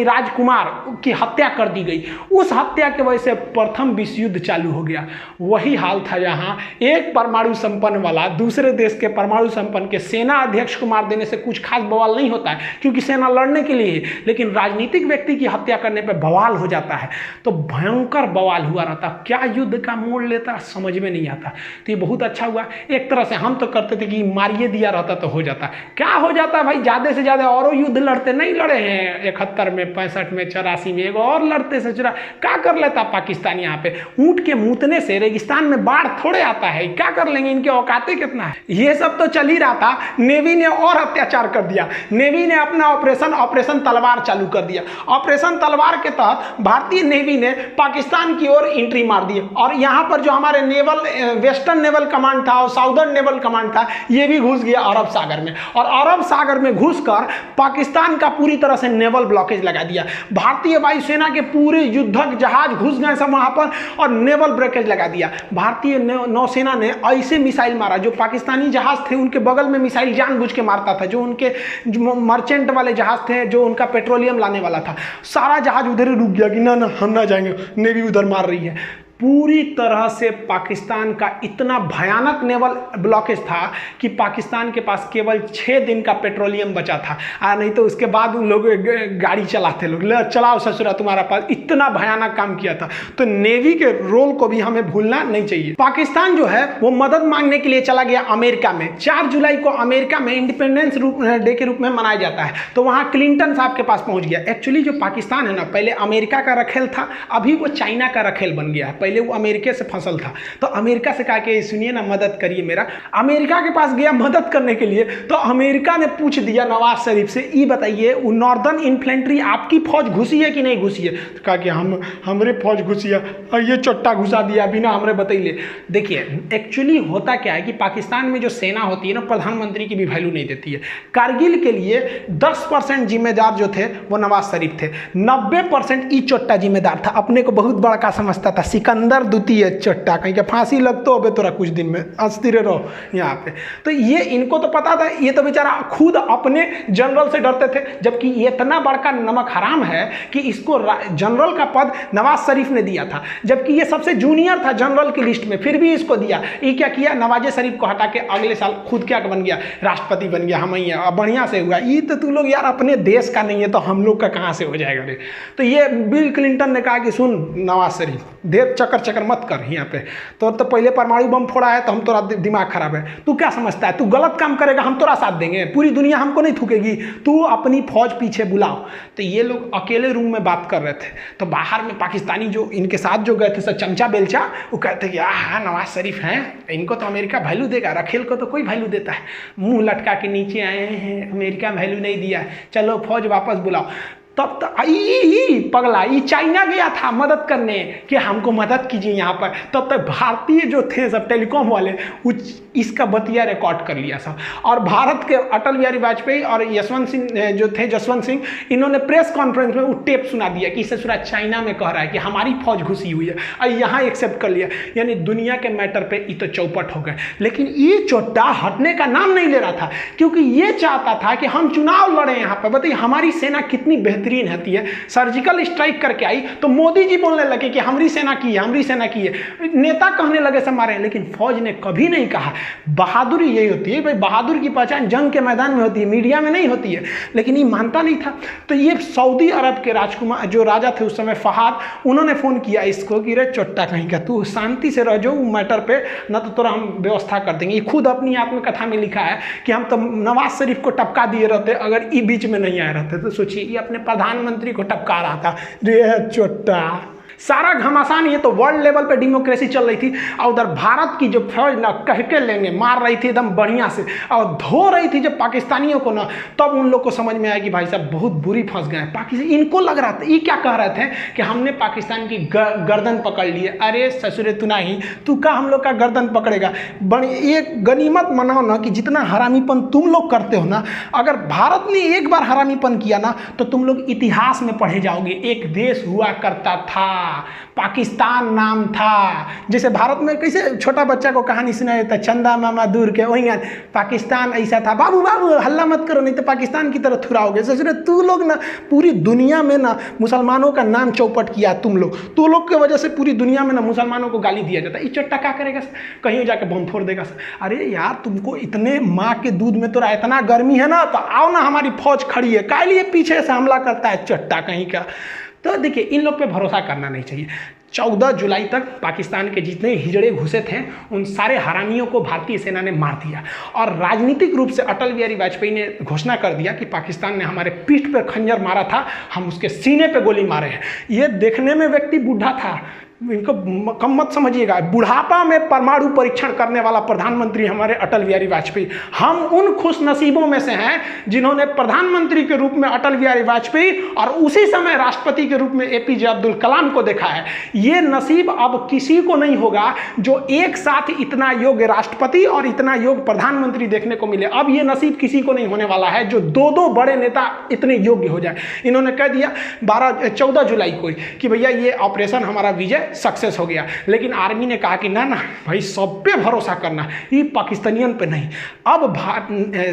S2: राजकुमार की हत्या कर दी गई। उस हत्या की वजह से प्रथम विश्व युद्ध चालू हो गया। वही हाल था यहाँ, एक परमाणु संपन्न वाला दूसरे देश के परमाणु संपन्न के सेना अध्यक्ष को मार देने से कुछ खास बवाल नहीं होता है, क्योंकि सेना लड़ने के लिए, लेकिन राजनीतिक व्यक्ति की हत्या करने पर बवाल हो जाता है। तो भयंकर बवाल हुआ रहता, क्या युद्ध का मोड़ लेता समझ में नहीं आता। तो ये बहुत अच्छा हुआ। एक तरह से हम तो करते थे कि मारिए दिया रहता तो हो जाता, क्या हो जाता भाई, ज्यादा से ज्यादा और युद्ध लड़ते, नहीं लड़े हैं 71 में, 65 में, 84 में, एक और लड़ते से चुरा, क्या कर लेता पाकिस्तान। यहाँ पे ऊंट के मूतने से रेगिस्तान में बाढ़ थोड़े आता है, क्या कर लेंगे, इनके औकाते कितना है। ये सब तो चल ही रहा था, नेवी ने और अत्याचार कर दिया। नेवी ने अपना ऑपरेशन तलवार चालू कर दिया। ऑपरेशन तलवार के तहत भारतीय नेवी ने पाकिस्तान की ओर एंट्री मार दी और यहाँ पर जो हमारे नेवल वेस्टर्न नेवल कमांड था और साउदर्न नेवल कमांड था ये भी घुस गया अरब सागर में और अरब सागर में घुसकर पाकिस्तान का पूरी तरह से नेवल ब्लॉकेज लगा दिया। भारतीय वायुसेना के पूरे युद्धक जहाज घुस गए सब वहाँ पर और नेवल ब्लॉकेज लगा दिया। भारतीय नौसेना ने ऐसे मिसाइल मारा जो पाकिस्तानी जहाज थे उनके बगल में मिसाइल जानबूझ के मारता था, जो उनके मर्चेंट वाले जहाज थे जो उनका पेट्रोलियम लाने वाला था, सारा जहाज उधर ही रुक गया कि ना हम ना जाएंगे, नेवी उधर मार रही है। पूरी तरह से पाकिस्तान का इतना भयानक नेवल ब्लॉकेज था कि पाकिस्तान के पास केवल 6 दिन का पेट्रोलियम बचा था, नहीं तो उसके बाद उन लोग गाड़ी चलाते लोग चलाओ ससुरा तुम्हारा पास, इतना भयानक काम किया था। तो नेवी के रोल को भी हमें भूलना नहीं चाहिए। पाकिस्तान जो है वो मदद मांगने के लिए चला गया अमेरिका में। 4 जुलाई को अमेरिका में इंडिपेंडेंस डे के रूप में मनाया जाता है, तो वहाँ क्लिंटन साहब के पास पहुँच गया। एक्चुअली जो पाकिस्तान है ना, पहले अमेरिका का रखेल था, अभी वो चाइना का रखेल बन गया। पहले वो अमेरिका से फसल था, तो अमेरिका से कहा कि सुनिए ना मदद करिए मेरा। अमेरिका के पास गया मदद करने के लिए, तो अमेरिका ने पूछ दिया नवाज शरीफ से, ये बताइए वो नॉर्दर्न इन्फेंट्री आपकी फौज घुसी है कि नहीं घुसी है? तो कहा कि हमरे फौज घुसी है और ये चोट्टा घुसा दिया बिना हमरे बतैले। देखिए एक्चुअली होता क्या है कि पाकिस्तान में जो सेना होती है ना, प्रधानमंत्री की भी वैल्यू नहीं देती है। कारगिल के लिए 10% जिम्मेदार जो थे वो नवाज शरीफ थे, 90% ई चोट्टा जिम्मेदार था। अपने को बहुत बड़का समझता था, सिकंदर द्वितीय चोट्टा, कहीं के फांसी लगतो हो तोरा कुछ दिन में, अस्थिर रहो यहाँ पे। तो ये इनको तो पता था, ये तो बेचारा खुद अपने जनरल से डरते थे, जबकि ये इतना बड़का नमक हराम है कि इसको जनरल का पद नवाज शरीफ ने दिया था, जबकि ये सबसे जूनियर था जनरल की लिस्ट में, फिर भी इसको दिया। ये क्या किया, नवाज शरीफ को हटा के अगले साल खुद क्या बन गया, राष्ट्रपति बन गया। हम ही बढ़िया से हुआ। ये तो तू लोग यार अपने देश का नहीं है तो हम लोग का कहाँ से हो जाएगा रे। तो ये बिल क्लिंटन ने कहा कि सुन नवाज शरीफ, देर चक्कर मत कर यहाँ पे, तो पहले परमाणु बम फोड़ा है तो हम तोरा दिमाग खराब है, तू क्या समझता है, तू गलत काम करेगा हम तोरा साथ देंगे, पूरी दुनिया हमको नहीं थूकेगी, तू अपनी फौज पीछे बुलाओ। तो ये लोग अकेले रूम में बात कर रहे थे, तो बाहर में पाकिस्तानी जो इनके साथ जो गए थे सब चमचा बेलचा, वो कहते कि हाँ नवाज शरीफ हैं, इनको तो अमेरिका वैल्यू देगा, रखेल को तो कोई वैल्यू देता है, मुंह लटका के नीचे आए हैं, अमेरिका वैल्यू नहीं दिया, चलो फौज वापस बुलाओ। तब तक पगला ये चाइना गया था मदद करने कि हमको मदद कीजिए यहाँ पर। तब तक भारतीय जो थे सब टेलीकॉम वाले इसका बतिया रिकॉर्ड कर लिया सब, और भारत के अटल बिहारी वाजपेयी और जसवंत सिंह इन्होंने प्रेस कॉन्फ्रेंस में वो टेप सुना दिया कि ससुरा चाइना में कह रहा है कि हमारी फौज घुसी हुई है, और यहाँ एक्सेप्ट कर लिया। यानी दुनिया के मैटर पे ये तो चौपट हो गए। लेकिन ये चोट्टा हटने का नाम नहीं ले रहा था, क्योंकि ये चाहता था कि हम चुनाव लड़े यहाँ पर। बताइए हमारी सेना कितनी बेहतरीन होती है, सर्जिकल स्ट्राइक करके आई तो मोदी जी बोलने लगे कि हमारी सेना की है, हमारी सेना की है, नेता कहने लगे सब मारे, लेकिन फौज ने कभी नहीं कहा। बहादुरी यही होती है भाई, बहादुर की पहचान जंग के मैदान में होती है, मीडिया में नहीं होती है। लेकिन ये मानता नहीं था। तो ये सऊदी अरब के राजकुमार जो राजा थे उस समय फहाद, उन्होंने फोन किया इसको कि रे चोट्टा कहीं का, तू शांति से रह जो मैटर पे, न तो तोरा हम व्यवस्था कर देंगे। ये खुद अपनी आत्मकथा में लिखा है कि हम तो नवाज शरीफ को टपका दिए रहते अगर ये बीच में नहीं आए रहते। तो सोचिए ये अपने प्रधानमंत्री को टपका रहा था, रे चोट्टा। सारा घमासान, ये तो वर्ल्ड लेवल पे डेमोक्रेसी चल रही थी, और उधर भारत की जो फौज ना कह के लेंगे मार रही थी एकदम बढ़िया से, और धो रही थी जब पाकिस्तानियों को ना, तब उन लोग को समझ में आया कि भाई साहब बहुत बुरी फंस गए पाकिस्तान। इनको लग रहा था, ये क्या कह रहे थे कि हमने पाकिस्तान की गर्दन पकड़ ली है। अरे ससुरे तू नहीं, तू का हम लोग का गर्दन पकड़ेगा। बड़ी एक गनीमत मनाओ ना कि जितना हरामीपन तुम लोग करते हो ना, अगर भारत ने एक बार हरामीपन किया ना तो तुम लोग इतिहास में पढ़े जाओगे। एक देश हुआ करता था, पाकिस्तान नाम था। जैसे भारत में कैसे छोटा बच्चा को कहानी सुनाया जाता है, चंदा मामा दूर के, वही पाकिस्तान ऐसा था, बाबू बाबू हल्ला मत करो नहीं तो पाकिस्तान की तरफ थुराओगे। सोच तू लोग ना पूरी दुनिया में ना मुसलमानों का नाम चौपट किया तुम लोग के वजह से पूरी दुनिया में ना मुसलमानों को गाली दिया जाता है। ये चट्टा क्या करेगा, कहीं जाके बम फोड़ देगा। अरे यार तुमको इतने माँ के दूध में तो इतना गर्मी है ना, तो आओ ना हमारी फौज खड़ी है, काय लिए पीछे से हमला करता है चट्टा कहीं का। तो देखिए इन लोग पे भरोसा करना नहीं चाहिए। 14 जुलाई तक पाकिस्तान के जितने हिजड़े घुसे थे उन सारे हरामियों को भारतीय सेना ने मार दिया। और राजनीतिक रूप से अटल बिहारी वाजपेयी ने घोषणा कर दिया कि पाकिस्तान ने हमारे पीठ पर खंजर मारा था, हम उसके सीने पे गोली मारे हैं। ये देखने में व्यक्ति बूढ़ा था, इनको कम मत समझिएगा, बुढ़ापा में परमाणु परीक्षण करने वाला प्रधानमंत्री हमारे अटल बिहारी वाजपेयी। हम उन खुश नसीबों में से हैं जिन्होंने प्रधानमंत्री के रूप में अटल बिहारी वाजपेयी और उसी समय राष्ट्रपति के रूप में एपीजे अब्दुल कलाम को देखा है। ये नसीब अब किसी को नहीं होगा जो एक साथ इतना योग्य राष्ट्रपति और इतना योग्य प्रधानमंत्री देखने को मिले। अब ये नसीब किसी को नहीं होने वाला है जो दो बड़े नेता इतने योग्य हो जाए। इन्होंने कह दिया 14 जुलाई को कि भैया ये ऑपरेशन हमारा विजय सक्सेस हो गया, लेकिन आर्मी ने कहा कि ना ना भाई सब पे भरोसा करना, ये पाकिस्तानियन पे नहीं। अब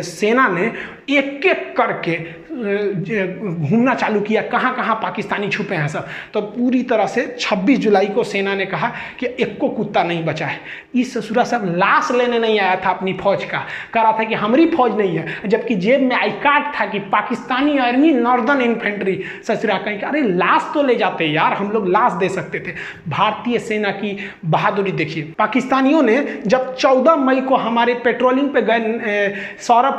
S2: सेना ने एक एक करके घूमना चालू किया, कहाँ कहाँ पाकिस्तानी छुपे हैं सब। तो पूरी तरह से 26 जुलाई को सेना ने कहा कि एक को कुत्ता नहीं बचा है। इस ससुरा सब लाश लेने नहीं आया था अपनी फौज का, कह रहा था कि हमारी फौज नहीं है, जबकि जेब में आई कार्ड था कि पाकिस्तानी आर्मी नॉर्दर्न इन्फेंट्री। ससुरा कहीं अरे लाश तो ले जाते यार, हम लोग लाश दे सकते थे। भारतीय सेना की बहादुरी देखिए। पाकिस्तानियों ने जब 14 मई को हमारे पेट्रोलिंग पे गए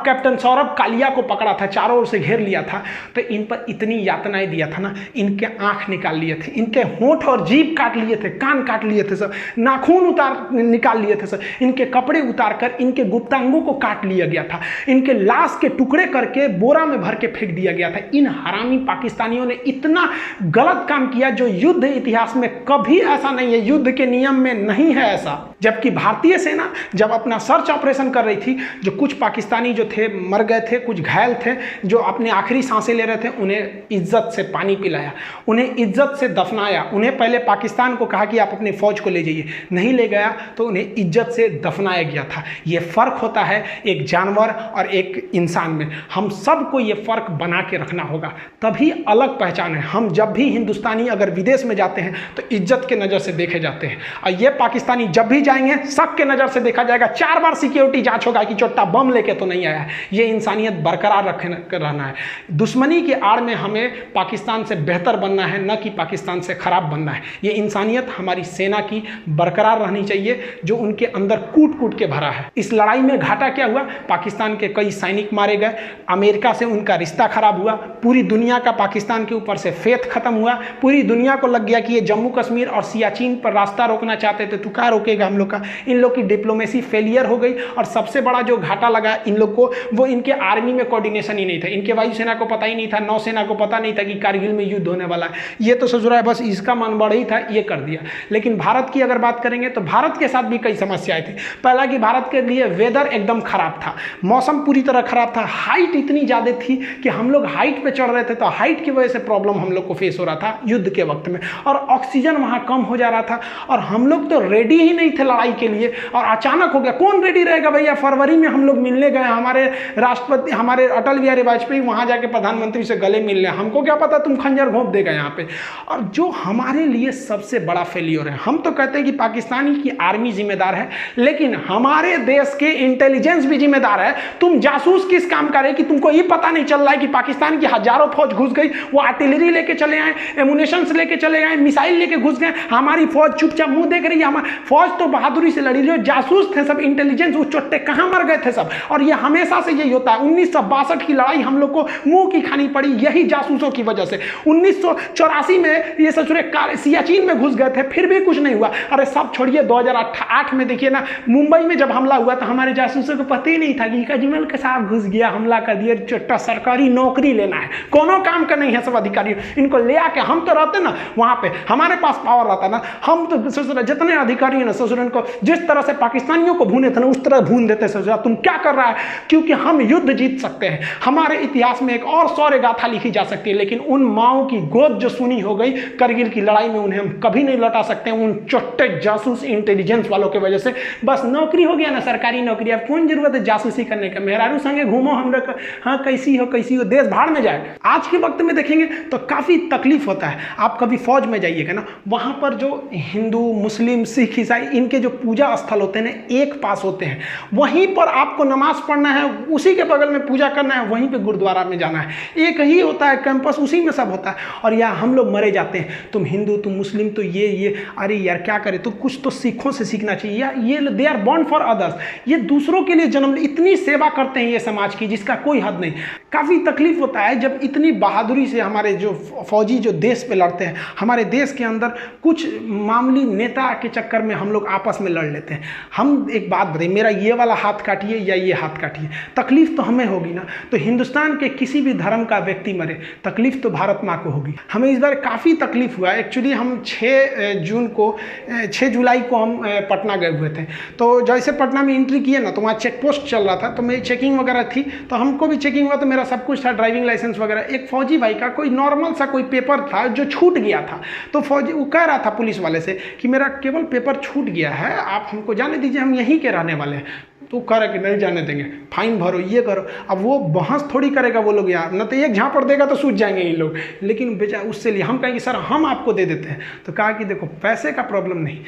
S2: कैप्टन सौरभ कालिया को पकड़ा था, चारों ओर से घेर लिया था, तो इन पर इतनी यातनाएं दिया था ना, इनके आंख निकाल लिए थे, इनके होंठ और जीभ काट लिए थे, कान काट लिए थे सब, नाखून निकाल लिए थे सब, इनके कपड़े उतार कर इनके गुप्तांगों को काट लिया गया था, इनके लाश के टुकड़े करके बोरा में भर के फेंक दिया गया था। इन हरामी पाकिस्तानियों ने इतना गलत काम किया जो युद्ध इतिहास में कभी ऐसा नहीं है, युद्ध के नियम में नहीं है ऐसा। जबकि भारतीय सेना जब अपना सर्च ऑपरेशन कर रही थी, जो कुछ पाकिस्तानी जो थे मर गए थे, कुछ घायल थे, जो अपने आखिरी सांसें ले रहे थे, उन्हें इज्जत से पानी पिलाया, उन्हें इज्जत से दफनाया। उन्हें पहले पाकिस्तान को कहा कि आप अपने फौज को ले जाइए, नहीं ले गया तो उन्हें इज्जत से दफनाया गया था। ये फर्क होता है एक जानवर और एक इंसान में। हम सबको ये फर्क बना के रखना होगा, तभी अलग पहचान है। हम जब भी हिंदुस्तानी अगर विदेश में जाते हैं तो इज्जत के नज़र से देखे जाते हैं, और ये पाकिस्तानी जब भी जाएंगे शक के नज़र से देखा जाएगा। 4 बार सिक्योरिटी जांच होगा कि चोट्टा बम लेके तो नहीं आया है। ये इंसानियत बरकरार रहना है। दुश्मनी की आड़ में हमें पाकिस्तान से बेहतर बनना है, न कि पाकिस्तान से खराब बनना है। ये इंसानियत हमारी सेना की बरकरार रहनी चाहिए, जो उनके अंदर कूट कूट के भरा है। इस लड़ाई में घाटा क्या हुआ? पाकिस्तान के कई सैनिक मारे गए, अमेरिका से उनका रिश्ता खराब हुआ, पूरी दुनिया का पाकिस्तान के ऊपर से फेथ खत्म हुआ, पूरी दुनिया को लग गया कि ये जम्मू कश्मीर और सियाचिन पर रास्ता रोकना चाहते थे, तो क्या रोकेगा हम लोग का। इन लोग की डिप्लोमेसी फेलियर हो गई, और सबसे बड़ा जो घाटा लगा इन लोग को, वो इनके आर्मी में कोऑर्डिनेशन ही नहीं था। इनके वायुसेना को पता ही नहीं था, नौसेना को पता नहीं था कि कारगिल में युद्ध होने वाला है। ये तो ससुरा बस इसका मन बढ़ ही था, ये कर दिया। लेकिन भारत की अगर बात करेंगे तो भारत के साथ भी कई समस्याएं थी। पहला कि भारत के लिए वेदर एकदम खराब था, मौसम पूरी तरह खराब था, हाइट इतनी ज़्यादा थी कि हम लोग हाइट पे चढ़ रहे थे तो हाइट की वजह से प्रॉब्लम हम लोग को फेस हो रहा था युद्ध के वक्त में, और ऑक्सीजन वहाँ कम हो जा रहा था, और हम लोग तो रेडी ही नहीं थे लड़ाई के लिए। और अचानक हो गया, कौन रेडी रहेगा भैया। फरवरी में हम लोग मिलने गए, हमारे राष्ट्रपति हमारे अटल बिहारी वाजपेयी वहाँ जाके प्रधानमंत्री से गले मिलने, हमको क्या पता तुम खंजर घोंप देगा यहाँ पे। और जो हमारे लिए सबसे बड़ा फेलियर है, हम तो कहते हैं कि पाकिस्तानी की आर्मी जिम्मेदार है, लेकिन हमारे देश के इंटेलिजेंस भी जिम्मेदार है। तुम जासूस किस काम का रहे कि तुमको ये पता नहीं चल रहा है कि पाकिस्तान की हजारों फौज घुस गई, वो आर्टिलरी लेके चले आए, एमुनेशन लेके चले आए, मिसाइल लेके घुस गए, हमारी फौज चुपचाप मुंह देख रही है। हमारी फौज तो बहादुरी से लड़ी, जो जासूस थे सब, इंटेलिजेंस, वो चोट्टे कहाँ मर गए थे सब। और ये हमेशा से यही होता है। 1962 की लड़ाई हम लोग को मुंह की खानी पड़ी यही जासूसों की वजह से। 1984 में ये ससुरे सियाचिन में घुस गए थे, फिर भी कुछ नहीं हुआ। अरे सब छोड़िए, 2008 में देखिए ना, मुंबई में जब हमला हुआ तो हमारे जासूसों को पता ही नहीं था कि अजमल के साथ घुस गया, हमला कर दिया, चोट्टा सरकारी नौकरी लेना है, कोनो काम का नहीं है सब अधिकारी। इनको ले आके हम तो रहते ना वहाँ पे, हमारे पास पावर रहता ना, हम तो ससुरा जितने अधिकारी हैं ना ससुरन को जिस तरह से पाकिस्तानियों को भूने थे ना उस तरह भून देते ससुरा। तुम क्या कर रहा है? क्योंकि हम युद्ध जीत सकते हैं। हमारे इतिहास में एक और शौर्य गाथा लिखी जा सकती है, लेकिन उन माओं की गोद जो सुनी हो गई करगिल की लड़ाई में, उन्हें हम कभी नहीं लौटा सकते हैं। उन चोट्टे जासूस इंटेलिजेंस वालों की वजह से बस नौकरी हो गया ना, सरकारी नौकरी, अब कौन जरूरत है जासूसी करने का। मेहरारू संगे घूमो, हम लोग हाँ कैसी हो देश भाड़ में जाए। आज के वक्त में देखेंगे तो काफ़ी तकलीफ होता है। आप कभी फौज में जाइएगा ना, वहाँ पर जो हिंदू, मुस्लिम, सिख, ईसाई, इनके जो पूजा स्थल होते हैं ना एक पास होते हैं, वहीं पर आपको नमाज पढ़ना है, उसी के बगल में पूजा करना है, वहीं पे गुरुद्वारा में जाना है, एक ही होता है कैंपस, उसी में सब होता है। और यहाँ हम लोग मरे जाते हैं, तुम हिंदू, तुम मुस्लिम, तो ये अरे यार क्या करें, तो कुछ तो सिखों से सीखना चाहिए। या ये they are born for others, ये दूसरों के लिए जन्म, इतनी सेवा करते हैं ये समाज की जिसका कोई हद नहीं। काफ़ी तकलीफ होता है जब इतनी बहादुरी से हमारे जो फौजी जो देश पे लड़ते हैं, हमारे देश के अंदर कुछ मामूली नेता के चक्कर में हम लोग आपस में लड़ लेते हैं। हम एक बात बताइए, मेरा ये वाला हाथ काटिए या ये हाथ काटिए, तकलीफ तो हमें होगी ना। तो हिंदुस्तान के किसी भी धर्म का व्यक्ति मरे, तकलीफ तो भारत माँ को होगी। हमें इस बार काफ़ी तकलीफ हुआ। एक्चुअली हम 6 जुलाई को हम पटना गए हुए थे। तो जैसे पटना में एंट्री किए ना, तो वहाँ चेक पोस्ट चल रहा था, तो मेरी चेकिंग वगैरह थी, तो हमको भी चेकिंग हुआ, तो मेरा सब कुछ था, ड्राइविंग लाइसेंस वगैरह। एक फौजी भाई का कोई नॉर्मल सा कोई पेपर था जो छूट गया था, तो फौजी वो कह रहा था पुलिस वाले से कि मेरा केवल पेपर छूट गया है, आप हमको जाने दीजिए, हम यहीं के रहने वाले हैं। तो कह रहा कि नहीं जाने देंगे, फाइन भरो, ये करो। अब वो बहस थोड़ी करेगा वो लोग यार, न तो एक झापड़ देगा तो सूझ जाएंगे ये लोग। लेकिन बेचा उससे लिए हम कहेंगे सर हम आपको दे देते हैं। तो कहा कि देखो पैसे का प्रॉब्लम नहीं,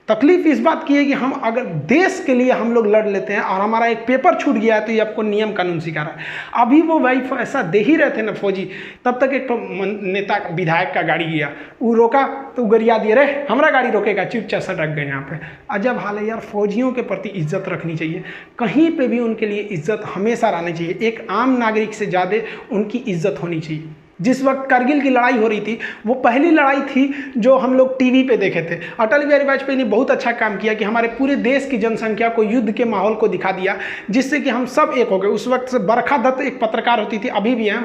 S2: तकलीफ इस बात की है कि हम अगर देश के लिए हम लोग लड़ लेते हैं और हमारा एक पेपर छूट गया है, तो ये आपको नियम कानून सिखा रहा है। अभी वो भाई ऐसा दे ही रहे थे ना फौजी, तब तक एक नेता विधायक का गाड़ी गया, वो रोका तो गरिया दिए, रहे हमारा गाड़ी रोकेगा, चुपचाप सटक गए। यहाँ पे अजब हाल है यार। फौजियों के प्रति इज्जत रखनी चाहिए, कहीं पे भी उनके लिए इज्जत हमेशा रहनी चाहिए। एक आम नागरिक से ज़्यादा उनकी इज्जत होनी चाहिए। जिस वक्त करगिल की लड़ाई हो रही थी, वो पहली लड़ाई थी जो हम लोग टीवी पे देखे थे। अटल बिहारी वाजपेयी ने बहुत अच्छा काम किया कि हमारे पूरे देश की जनसंख्या को युद्ध के माहौल को दिखा दिया, जिससे कि हम सब एक हो गए। उस वक्त से बरखा दत्त एक पत्रकार होती थी, अभी भी हैं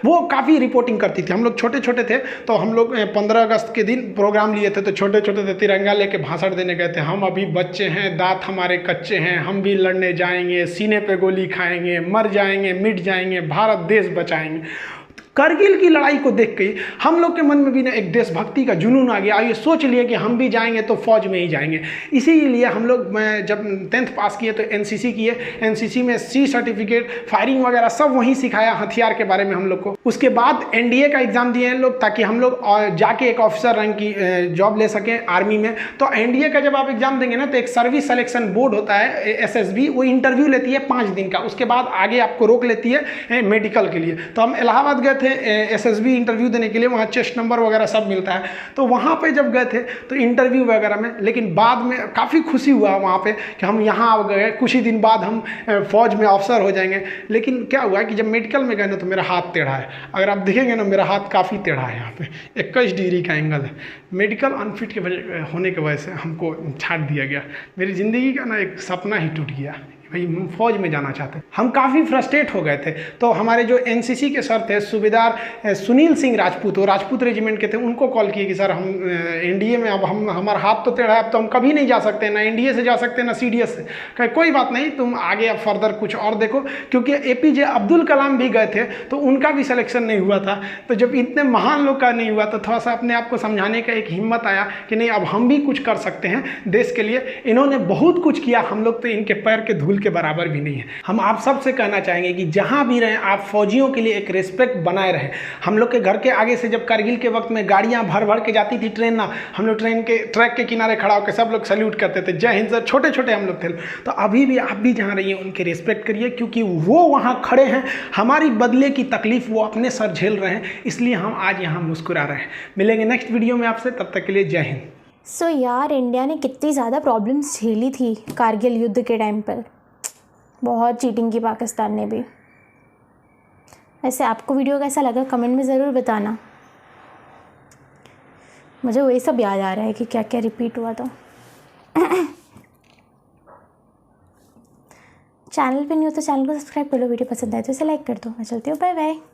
S2: वो काफ़ी रिपोर्टिंग करती थी। हम लोग छोटे छोटे थे, तो हम लोग 15 अगस्त के दिन प्रोग्राम लिए थे, तो छोटे छोटे थे, तिरंगा लेके भाषण देने गए थे। हम अभी बच्चे हैं, दांत हमारे कच्चे हैं, हम भी लड़ने जाएंगे, सीने पे गोली खाएंगे, मर जाएंगे, मिट जाएंगे, भारत देश बचाएंगे। करगिल की लड़ाई को देख के हम लोग के मन में भी ना एक देशभक्ति का जुनून आ गया। ये सोच लिए कि हम भी जाएंगे तो फौज में ही जाएंगे। इसीलिए हम लोग जब 10th पास किए तो एनसीसी किए। एनसीसी में सी सर्टिफिकेट, फायरिंग वगैरह सब वहीं सिखाया, हथियार के बारे में हम लोग को। उसके बाद एनडीए का एग्ज़ाम दिए हैं लोग, ताकि हम लोग जाके एक ऑफिसर रैंक की जॉब ले सकें आर्मी में। तो एनडीए का जब आप एग्ज़ाम देंगे ना, तो एक सर्विस सिलेक्शन बोर्ड होता है एसएसबी, वो इंटरव्यू लेती है 5 दिन का। उसके बाद आगे आपको रोक लेती है मेडिकल के लिए। तो हम इलाहाबाद गए थे एसएसबी इंटरव्यू देने के लिए, वहाँ चेस्ट नंबर वगैरह सब मिलता है। तो वहाँ पे जब गए थे तो इंटरव्यू वगैरह में, लेकिन बाद में काफ़ी खुशी हुआ वहाँ पे कि हम यहाँ आ गए, कुछ ही दिन बाद हम फौज में ऑफिसर हो जाएंगे। लेकिन क्या हुआ कि जब मेडिकल में गए ना, तो मेरा हाथ टेढ़ा है। अगर आप देखेंगे ना, मेरा हाथ काफ़ी टेढ़ा है, यहाँ पे 21 डिग्री का एंगल है। मेडिकल अनफिट के वजह होने की वजह से हमको छाट दिया गया। मेरी ज़िंदगी का ना एक सपना ही टूट गया, भाई फौज में जाना चाहते। हम काफ़ी फ्रस्ट्रेट हो गए थे। तो हमारे जो एनसीसी के सर थे, सूबेदार सुनील सिंह राजपूत, वो राजपूत रेजिमेंट के थे, उनको कॉल किए कि सर हम एनडीए में, अब हमारा हाथ तो टेढ़ा है, अब तो हम कभी नहीं जा सकते, ना एनडीए से जा सकते ना सीडीएस से। कहे कोई बात नहीं, तुम आगे अब फर्दर कुछ और देखो, क्योंकि एपीजे अब्दुल कलाम भी गए थे, तो उनका भी सिलेक्शन नहीं हुआ था। तो जब इतने महान लोग का नहीं हुआ, तो थोड़ा सा अपने आप को समझाने का एक हिम्मत आया कि नहीं, अब हम भी कुछ कर सकते हैं देश के लिए। इन्होंने बहुत कुछ किया, हम लोग तो इनके पैर के धूल के बराबर भी नहीं है। हम आप सबसे कहना चाहेंगे कि जहां भी रहें, आप फौजियों के लिए एक रिस्पेक्ट बनाए रहें। हम लोग के घर के आगे से जब करगिल के वक्त में गाड़ियां भर भर के जाती थी, ट्रेन ना, हम लोग ट्रेन के ट्रैक के किनारे खड़ा होकर सब लोग सैल्यूट करते थे, जय हिंद सर। छोटे छोटे हम लोग थे। तो अभी भी आप भी जहाँ रहिए उनके रिस्पेक्ट करिए, क्योंकि वो वहाँ खड़े हैं, हमारी बदले की तकलीफ वो अपने सर झेल रहे हैं, इसलिए हम आज यहाँ मुस्कुरा रहे हैं। मिलेंगे नेक्स्ट वीडियो में आपसे, तब तक के लिए जय हिंद।
S1: सो यार, इंडिया ने कितनी ज़्यादा प्रॉब्लम्स झेली थी कारगिल युद्ध के टाइम पर। बहुत चीटिंग की पाकिस्तान ने भी। वैसे आपको वीडियो कैसा लगा कमेंट में ज़रूर बताना। मुझे वही सब याद आ रहा है कि क्या क्या रिपीट हुआ था। चैनल पे नहीं हो तो चैनल को सब्सक्राइब कर लो, वीडियो पसंद आए तो इसे लाइक कर दो। मैं चलती हूँ, बाय बाय।